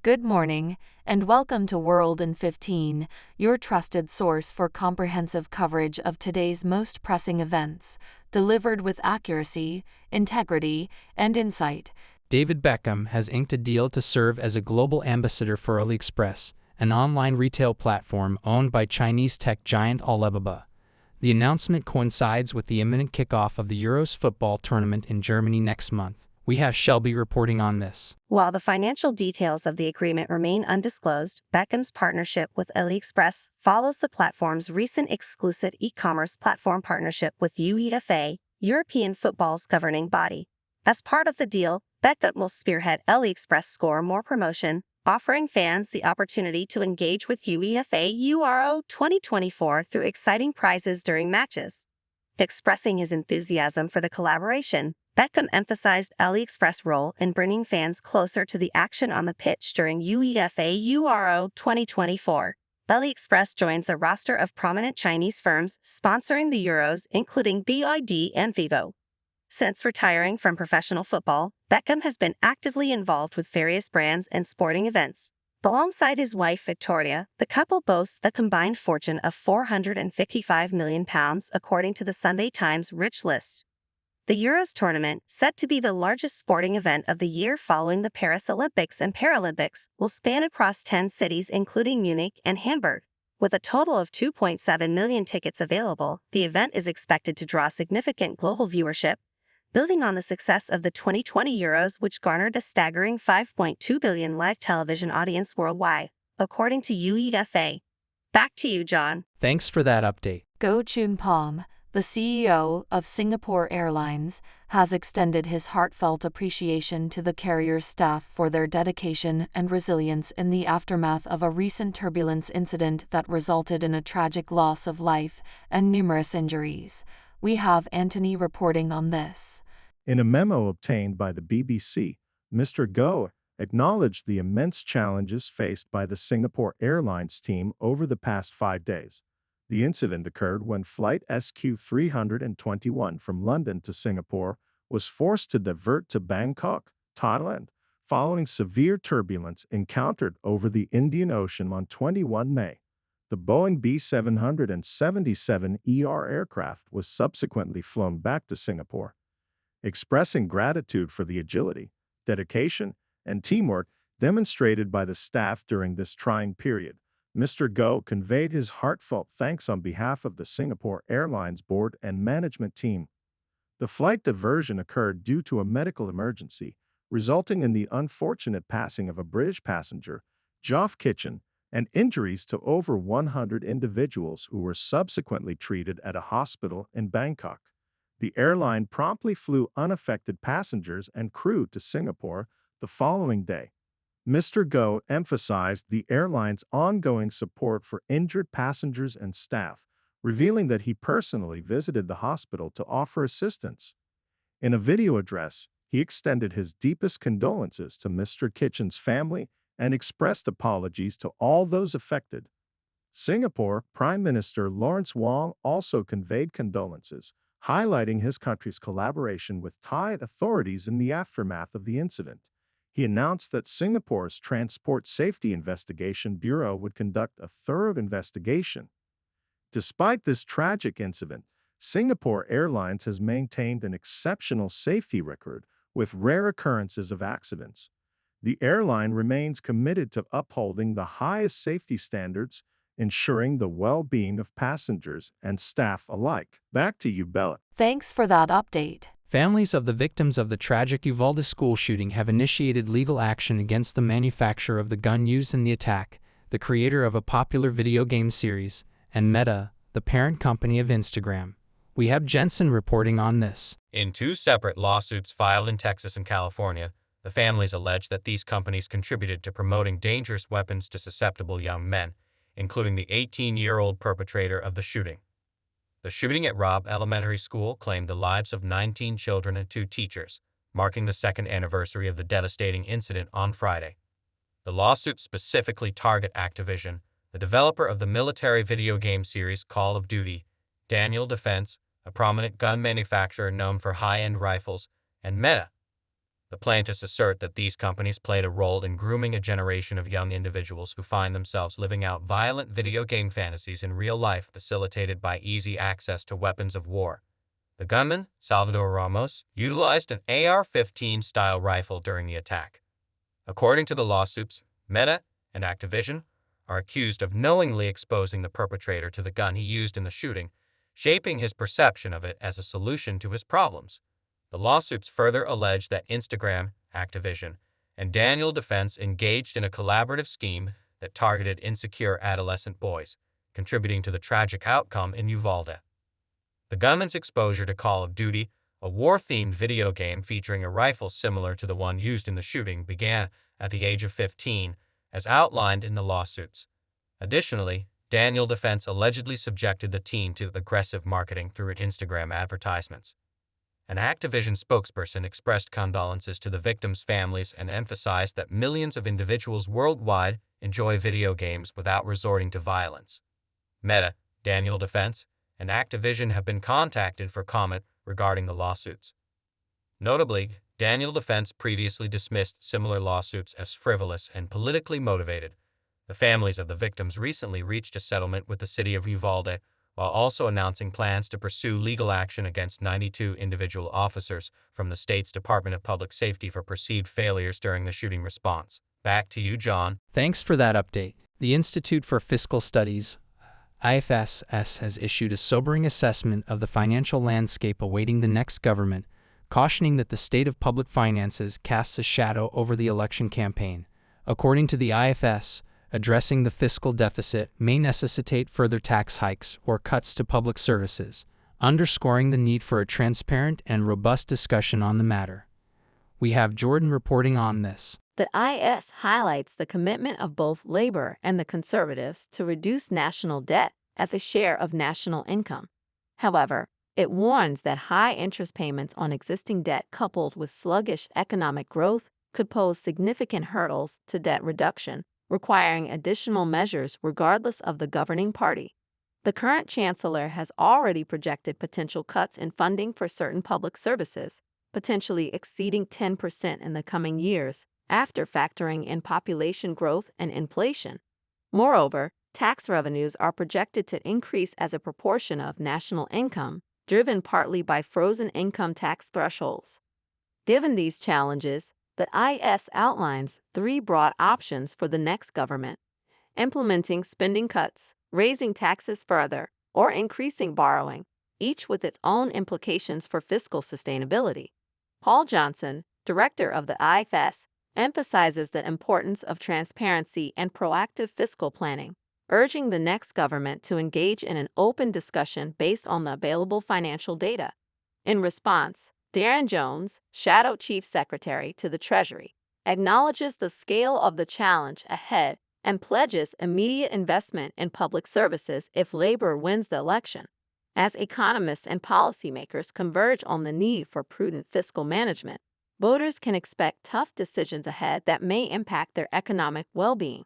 Good morning, and welcome to World in 15, your trusted source for comprehensive coverage of today's most pressing events, delivered with accuracy, integrity, and insight. David Beckham has inked a deal to serve as a global ambassador for AliExpress, an online retail platform owned by Chinese tech giant Alibaba. The announcement coincides with the imminent kickoff of the Euros football tournament in Germany next month. We have Shelby reporting on this. While the financial details of the agreement remain undisclosed, Beckham's partnership with AliExpress follows the platform's recent exclusive e-commerce platform partnership with UEFA, European football's governing body. As part of the deal, Beckham will spearhead AliExpress Score More promotion, offering fans the opportunity to engage with UEFA Euro 2024 through exciting prizes during matches. Expressing his enthusiasm for the collaboration, Beckham emphasized AliExpress' role in bringing fans closer to the action on the pitch during UEFA Euro 2024. AliExpress joins a roster of prominent Chinese firms sponsoring the Euros, including BYD and Vivo. Since retiring from professional football, Beckham has been actively involved with various brands and sporting events. Alongside his wife Victoria, the couple boasts a combined fortune of £455 million, according to the Sunday Times Rich List. The Euros tournament, set to be the largest sporting event of the year following the Paris Olympics and Paralympics, will span across 10 cities including Munich and Hamburg. With a total of 2.7 million tickets available, the event is expected to draw significant global viewership, building on the success of the 2020 Euros, which garnered a staggering 5.2 billion live television audience worldwide, according to UEFA. Back to you, John. Thanks for that update. Goh Chun Pom, the CEO of Singapore Airlines, has extended his heartfelt appreciation to the carrier's staff for their dedication and resilience in the aftermath of a recent turbulence incident that resulted in a tragic loss of life and numerous injuries. We have Anthony reporting on this. In a memo obtained by the BBC, Mr. Goh acknowledged the immense challenges faced by the Singapore Airlines team over the past 5 days. The incident occurred when Flight SQ321 from London to Singapore was forced to divert to Bangkok, Thailand, following severe turbulence encountered over the Indian Ocean on 21 May. The Boeing B777ER aircraft was subsequently flown back to Singapore. Expressing gratitude for the agility, dedication, and teamwork demonstrated by the staff during this trying period, Mr. Goh conveyed his heartfelt thanks on behalf of the Singapore Airlines board and management team. The flight diversion occurred due to a medical emergency, resulting in the unfortunate passing of a British passenger, Geoff Kitchen, and injuries to over 100 individuals who were subsequently treated at a hospital in Bangkok. The airline promptly flew unaffected passengers and crew to Singapore the following day. Mr. Goh emphasized the airline's ongoing support for injured passengers and staff, revealing that he personally visited the hospital to offer assistance. In a video address, he extended his deepest condolences to Mr. Kitchen's family and expressed apologies to all those affected. Singapore Prime Minister Lawrence Wong also conveyed condolences, highlighting his country's collaboration with Thai authorities in the aftermath of the incident. He announced that Singapore's Transport Safety Investigation Bureau would conduct a thorough investigation. Despite this tragic incident, Singapore Airlines has maintained an exceptional safety record with rare occurrences of accidents. The airline remains committed to upholding the highest safety standards, ensuring the well-being of passengers and staff alike. Back to you, Bella. Thanks for that update. Families of the victims of the tragic Uvalde school shooting have initiated legal action against the manufacturer of the gun used in the attack, the creator of a popular video game series, and Meta, the parent company of Instagram. We have Jensen reporting on this. In two separate lawsuits filed in Texas and California, the families allege that these companies contributed to promoting dangerous weapons to susceptible young men, including the 18-year-old perpetrator of the shooting. The shooting at Robb Elementary School claimed the lives of 19 children and 2 teachers, marking the second anniversary of the devastating incident on Friday. The lawsuits specifically target Activision, the developer of the military video game series Call of Duty, Daniel Defense, a prominent gun manufacturer known for high-end rifles, and Meta, The plaintiffs assert that these companies played a role in grooming a generation of young individuals who find themselves living out violent video game fantasies in real life, facilitated by easy access to weapons of war. The gunman, Salvador Ramos, utilized an AR-15 style rifle during the attack. According to the lawsuits, Meta and Activision are accused of knowingly exposing the perpetrator to the gun he used in the shooting, shaping his perception of it as a solution to his problems. The lawsuits further allege that Instagram, Activision, and Daniel Defense engaged in a collaborative scheme that targeted insecure adolescent boys, contributing to the tragic outcome in Uvalde. The gunman's exposure to Call of Duty, a war-themed video game featuring a rifle similar to the one used in the shooting, began at the age of 15, as outlined in the lawsuits. Additionally, Daniel Defense allegedly subjected the teen to aggressive marketing through Instagram advertisements. An Activision spokesperson expressed condolences to the victims' families and emphasized that millions of individuals worldwide enjoy video games without resorting to violence. Meta, Daniel Defense, and Activision have been contacted for comment regarding the lawsuits. Notably, Daniel Defense previously dismissed similar lawsuits as frivolous and politically motivated. The families of the victims recently reached a settlement with the city of Uvalde, while also announcing plans to pursue legal action against 92 individual officers from the state's Department of Public Safety for perceived failures during the shooting response. Back to you, John. Thanks for that update. The Institute for Fiscal Studies, IFS, has issued a sobering assessment of the financial landscape awaiting the next government, cautioning that the state of public finances casts a shadow over the election campaign. According to the IFS, addressing the fiscal deficit may necessitate further tax hikes or cuts to public services, underscoring the need for a transparent and robust discussion on the matter. We have Jordan reporting on this. The IS highlights the commitment of both Labor and the Conservatives to reduce national debt as a share of national income. However, it warns that high interest payments on existing debt coupled with sluggish economic growth could pose significant hurdles to debt reduction, requiring additional measures regardless of the governing party. The current chancellor has already projected potential cuts in funding for certain public services, potentially exceeding 10% in the coming years, after factoring in population growth and inflation. Moreover, tax revenues are projected to increase as a proportion of national income, driven partly by frozen income tax thresholds. Given these challenges, the IS outlines 3 broad options for the next government: implementing spending cuts, raising taxes further, or increasing borrowing, each with its own implications for fiscal sustainability. Paul Johnson, director of the IFS, emphasizes the importance of transparency and proactive fiscal planning, urging the next government to engage in an open discussion based on the available financial data. In response, Darren Jones, Shadow Chief Secretary to the Treasury, acknowledges the scale of the challenge ahead and pledges immediate investment in public services if Labor wins the election. As economists and policymakers converge on the need for prudent fiscal management, voters can expect tough decisions ahead that may impact their economic well-being.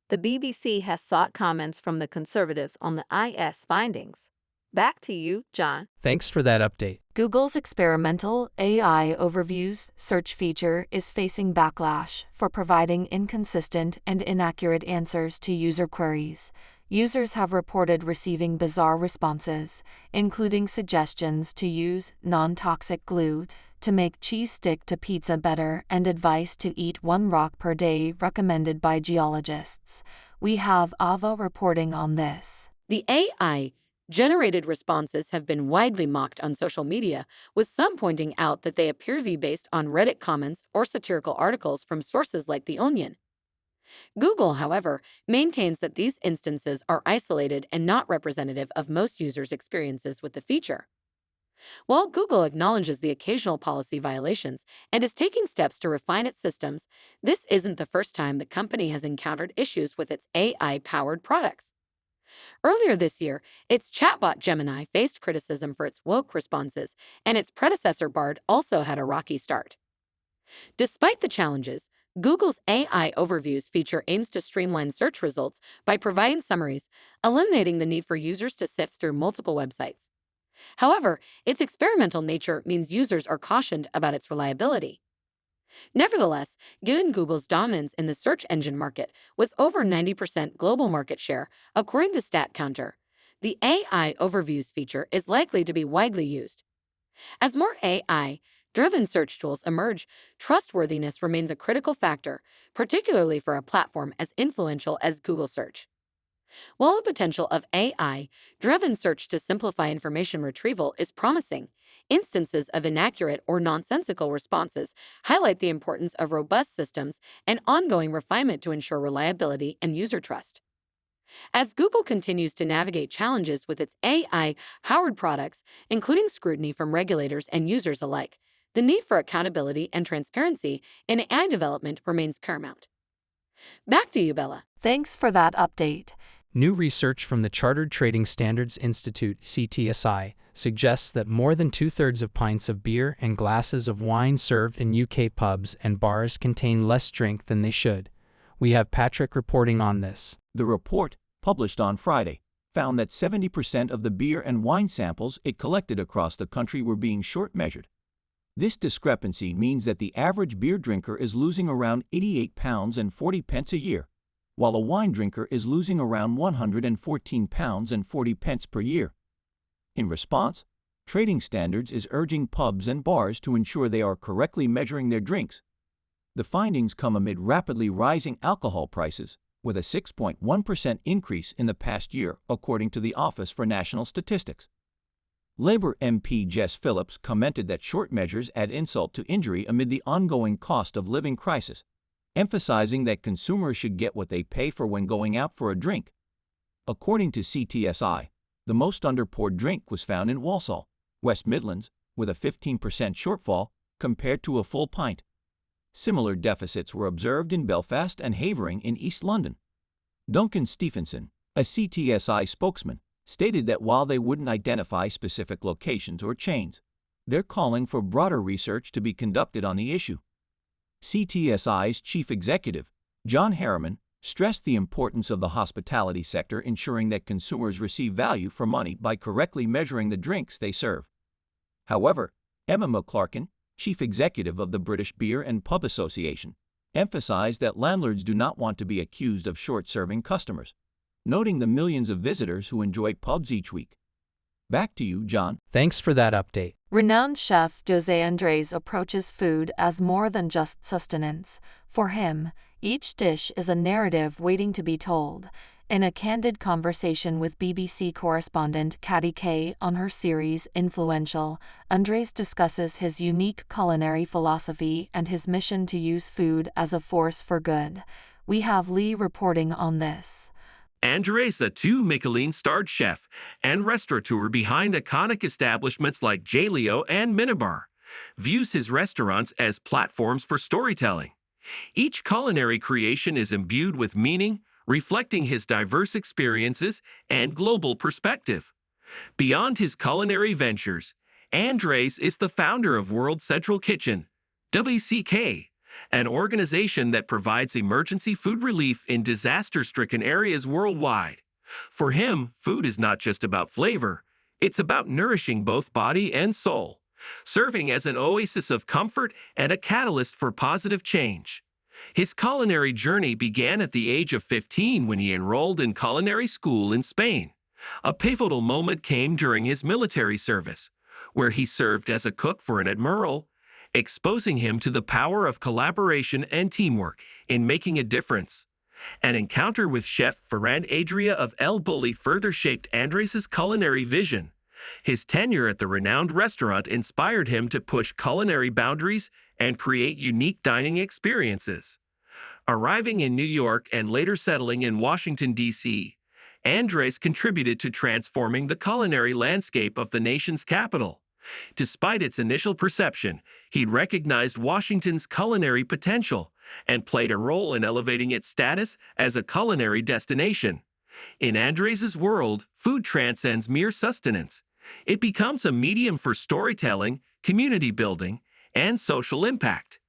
The BBC has sought comments from the Conservatives on the IS findings. Back to you, John. Thanks for that update. Google's experimental AI overviews search feature is facing backlash for providing inconsistent and inaccurate answers to user queries. Users have reported receiving bizarre responses, including suggestions to use non-toxic glue to make cheese stick to pizza better and advice to eat 1 rock per day recommended by geologists. We have Ava reporting on this. The AI-generated responses have been widely mocked on social media, with some pointing out that they appear to be based on Reddit comments or satirical articles from sources like The Onion. Google, however, maintains that these instances are isolated and not representative of most users' experiences with the feature. While Google acknowledges the occasional policy violations and is taking steps to refine its systems, this isn't the first time the company has encountered issues with its AI-powered products. Earlier this year, its chatbot Gemini faced criticism for its woke responses, and its predecessor Bard also had a rocky start. Despite the challenges, Google's AI Overviews feature aims to streamline search results by providing summaries, eliminating the need for users to sift through multiple websites. However, its experimental nature means users are cautioned about its reliability. Nevertheless, given Google's dominance in the search engine market with over 90% global market share, according to StatCounter, the AI Overviews feature is likely to be widely used. As more AI-driven search tools emerge, trustworthiness remains a critical factor, particularly for a platform as influential as Google Search. While the potential of AI-driven search to simplify information retrieval is promising, instances of inaccurate or nonsensical responses highlight the importance of robust systems and ongoing refinement to ensure reliability and user trust. As Google continues to navigate challenges with its AI-powered products, including scrutiny from regulators and users alike, the need for accountability and transparency in AI development remains paramount. Back to you, Bella. Thanks for that update. New research from the Chartered Trading Standards Institute, CTSI, suggests that more than two-thirds of pints of beer and glasses of wine served in UK pubs and bars contain less drink than they should. We have Patrick reporting on this. The report, published on Friday, found that 70% of the beer and wine samples it collected across the country were being short-measured. This discrepancy means that the average beer drinker is losing around £88 and 40 pence a year, while a wine drinker is losing around £114 and 40 pence per year. In response, Trading Standards is urging pubs and bars to ensure they are correctly measuring their drinks. The findings come amid rapidly rising alcohol prices, with a 6.1% increase in the past year, according to the Office for National Statistics. Labour MP Jess Phillips commented that short measures add insult to injury amid the ongoing cost of living crisis, emphasizing that consumers should get what they pay for when going out for a drink. According to CTSI, the most underpoured drink was found in Walsall, West Midlands, with a 15% shortfall compared to a full pint. Similar deficits were observed in Belfast and Havering in East London. Duncan Stephenson, a CTSI spokesman, stated that while they wouldn't identify specific locations or chains, they're calling for broader research to be conducted on the issue. CTSI's chief executive, John Harriman, stressed the importance of the hospitality sector ensuring that consumers receive value for money by correctly measuring the drinks they serve. However, Emma McClarkin, chief executive of the British Beer and Pub Association, emphasized that landlords do not want to be accused of short-serving customers, noting the millions of visitors who enjoy pubs each week. Back to you, John. Thanks for that update. Renowned chef José Andrés approaches food as more than just sustenance. For him, each dish is a narrative waiting to be told. In a candid conversation with BBC correspondent Katie Kay on her series Influential, Andrés discusses his unique culinary philosophy and his mission to use food as a force for good. We have Lee reporting on this. Andrés, a 2-Michelin-starred chef and restaurateur behind iconic establishments like Jaleo and Minibar, views his restaurants as platforms for storytelling. Each culinary creation is imbued with meaning, reflecting his diverse experiences and global perspective. Beyond his culinary ventures, Andrés is the founder of World Central Kitchen, WCK, an organization that provides emergency food relief in disaster-stricken areas worldwide. For him, food is not just about flavor, it's about nourishing both body and soul, serving as an oasis of comfort and a catalyst for positive change. His culinary journey began at the age of 15 when he enrolled in culinary school in Spain. A pivotal moment came during his military service, where he served as a cook for an admiral, exposing him to the power of collaboration and teamwork in making a difference. An encounter with Chef Ferran Adrià of El Bulli further shaped Andrés' culinary vision. His tenure at the renowned restaurant inspired him to push culinary boundaries and create unique dining experiences. Arriving in New York and later settling in Washington, D.C., Andrés contributed to transforming the culinary landscape of the nation's capital. Despite its initial perception, he recognized Washington's culinary potential and played a role in elevating its status as a culinary destination. In Andrés' world, food transcends mere sustenance. It becomes a medium for storytelling, community building, and social impact.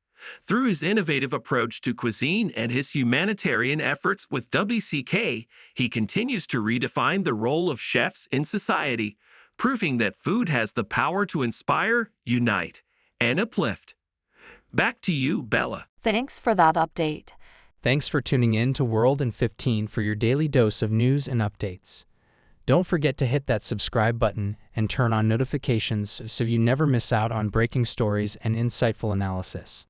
Through his innovative approach to cuisine and his humanitarian efforts with WCK, he continues to redefine the role of chefs in society, proving that food has the power to inspire, unite, and uplift. Back to you, Bella. Thanks for that update. Thanks for tuning in to World in 15 for your daily dose of news and updates. Don't forget to hit that subscribe button and turn on notifications so you never miss out on breaking stories and insightful analysis.